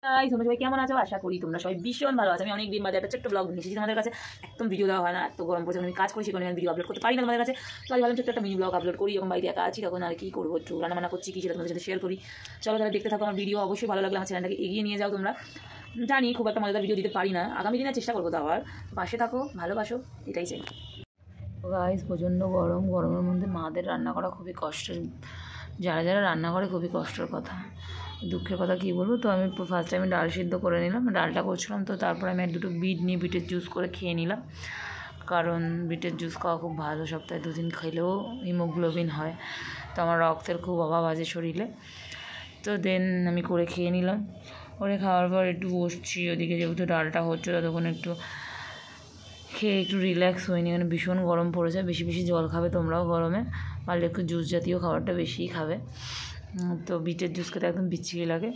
তোমরা সবাই কেমন আছো? আশা করি তোমরা সবাই ভীষণ ভালো আছো। আমি অনেক দিন বাদে একটা ছোট্ট ব্লগ নিয়ে এসেছি তোমাদের কাছে। একদম ভিডিও দেওয়া হয় না, এত গরম পড়ছে, আমি কাজ করি সেখানে আমি ভিডিও আপলোড করতে পারি না তোমাদের কাছে। তো আমি ভাবলাম ছোট্ট একটা মিনি ব্লগ আপলোড করি, যখন বাড়িতে একা আছি তখন আর কি করবো, একটু রান্নাবান্না করছি কি সেটা তোমাদের সাথে শেয়ার করি। চলো তাহলে দেখতে থাকো আমার ভিডিও। অবশ্যই ভালো লাগলে আমার চ্যানেলটাকে এগিয়ে নিয়ে যাও তোমরা। জানি খুব একটা মজাদার ভিডিও দিতে পারি না, আগামী দিনে চেষ্টা করবো। তো আবার পাশে থাকো, ভালোবাসো, এটাই চাই। গাইস প্রচণ্ড গরম, গরমের মধ্যে মাদের রান্না করা খুবই কষ্টের। যারা যারা রান্না করে খুবই কষ্টের কথা, দুঃখের কথা কী বলবো। তো আমি ফার্স্ট টাইমে ডাল সিদ্ধ করে নিলাম, ডালটা করছিলাম। তো তারপরে আমি দুটো বিট নিয়ে বিটের জুস করে খেয়ে নিলাম, কারণ বিটের জুস খাওয়া খুব ভালো। সপ্তাহে 2 দিন খেলেও হিমোগ্লোবিন হয়, তো আমার রক্তের খুব অভাব আছে শরীরে। তো দেন আমি করে খেয়ে নিলাম। করে খাওয়ার পর একটু বসছি ওদিকে, যেহেতু ডালটা হচ্ছে ততক্ষণ একটু খেয়ে একটু রিল্যাক্স হয়নি, মানে ভীষণ গরম পড়েছে। বেশি বেশি জল খাবে তোমরাও গরমে, পারলে একটু জুস জাতীয় খাবারটা বেশিই খাবে। তো বিটের জুস খেতে একদম বিচ্ছিরি লাগে।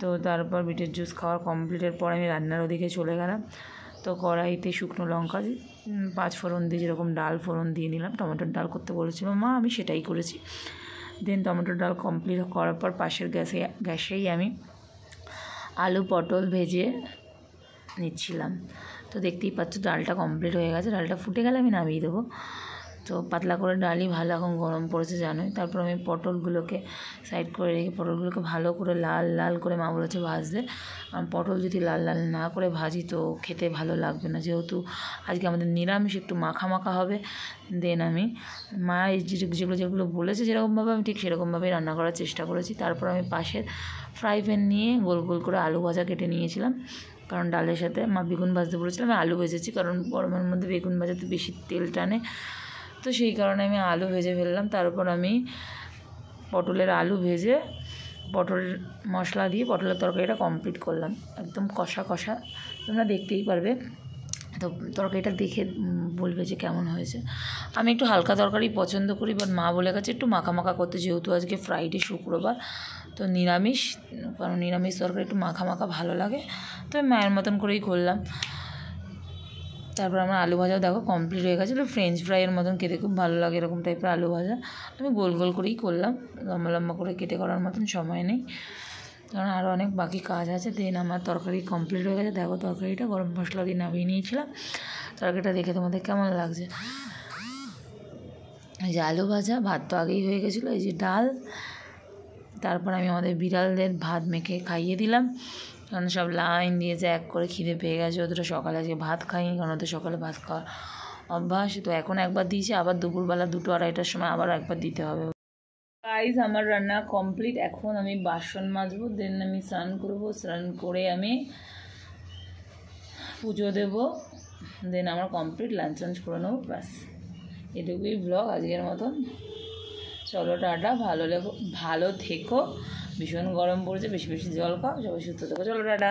তো তারপর বিটের জুস খাওয়ার কমপ্লিটের পর আমি রান্নার ওদিকে চলে গেলাম। তো কড়াইতে শুকনো লঙ্কা 5 ফোড়ন দিয়ে, যেরকম ডাল ফোড়ন দিয়ে নিলাম। টমেটোর ডাল করতে বলেছিল মা, আমি সেটাই করেছি। দেন টমেটোর ডাল কমপ্লিট করার পর পাশের গ্যাসেই আমি আলু পটল ভেজে নিচ্ছিলাম। তো দেখতেই পাচ্ছ ডালটা কমপ্লিট হয়ে গেছে, ডালটা ফুটে গেলে আমি নামিয়ে দেবো। তো পাতলা করে ডালই ভালো, এখন গরম পড়েছে জানোই। তারপর আমি পটলগুলোকে সাইড করে রেখে পটলগুলোকে ভালো করে লাল লাল করে মা বলেছে ভাজতে। পটল যদি লাল লাল না করে ভাজি তো খেতে ভালো লাগবে না, যেহেতু আজকে আমাদের নিরামিষ, একটু মাখা মাখা হবে। দেন আমি মা যেগুলো যেগুলো বলেছে যেরকমভাবে আমি ঠিক সেরকমভাবেই রান্না করার চেষ্টা করেছি। তারপর আমি পাশের ফ্রাই প্যান নিয়ে গোল গোল করে আলু ভাজা কেটে নিয়েছিলাম, কারণ ডালের সাথে মা বেগুন ভাজতে বলেছিলাম, আমি আলু ভেজেছি, কারণ গরমের মধ্যে বেগুন ভাজাতে বেশি তেল টানে। তো সেই কারণে আমি আলু ভেজে ফেললাম। তারপর আমি পটলের আলু ভেজে পটল মশলা দিয়ে পটলের তরকারিটা কমপ্লিট করলাম, একদম কষা কষা, তোমরা দেখতেই পারবে। তো তরকারিটা দেখে বলবে যে কেমন হয়েছে। আমি একটু হালকা তরকারি পছন্দ করি, বাট মা বলে গেছে একটু মাখা মাখা করতে, যেহেতু আজকে ফ্রাইডে শুক্রবার, তো নিরামিষ, কারণ নিরামিষ তরকারি একটু মাখা মাখা ভালো লাগে। তো আমি মায়ের মতন করেই করলাম। তারপর আমার আলু ভাজাও দেখো কমপ্লিট হয়ে গেছে। তো ফ্রেঞ্চ ফ্রাইয়ের মতন খেতে খুব ভালো লাগে এরকম টাইপের আলু ভাজা। আমি গোল গোল করেই করলাম, লম্বা লম্বা করে কেটে করার মতন সময় নেই, কারণ আরও অনেক বাকি কাজ আছে। দেন আমার তরকারি কমপ্লিট হয়ে গেছে। দেখো তরকারিটা গরম মশলা দিয়ে নামিয়ে নিয়েছিলাম। তরকারিটা দেখে তোমাদের কেমন লাগছে? এই যে আলু ভাজা, ভাত তো আগেই হয়ে গেছিলো, এই যে ডাল। তারপর আমি আমাদের বিড়ালদের ভাত মেখে খাইয়ে দিলাম, কারণ সব লাইন দিয়েছে, এক করে খিদে পেয়ে গেছে ওদের। সকালে আজকে ভাত খাইনি, কারণ ওদের সকালে ভাত খাওয়ার অভ্যাস। তো এখন একবার দিয়েছি, আবার দুপুরবেলা 2-2:30টার সময় আবার একবার দিতে হবে। গাইস আমার রান্না কমপ্লিট, এখন আমি বাসন মাজবো, দেন আমি স্নান করবো, স্নান করে আমি পুজো দেবো, দেন আমার কমপ্লিট লাঞ্চ করে নেবো, ব্যাস এটুকুই ব্লগ আজকের মতন। চলো টাটা, ভালো থেকো, ভীষণ গরম পড়েছে, বেশি বেশি জল খাও, সবাই সুস্থ থেকো, চলো টাটা।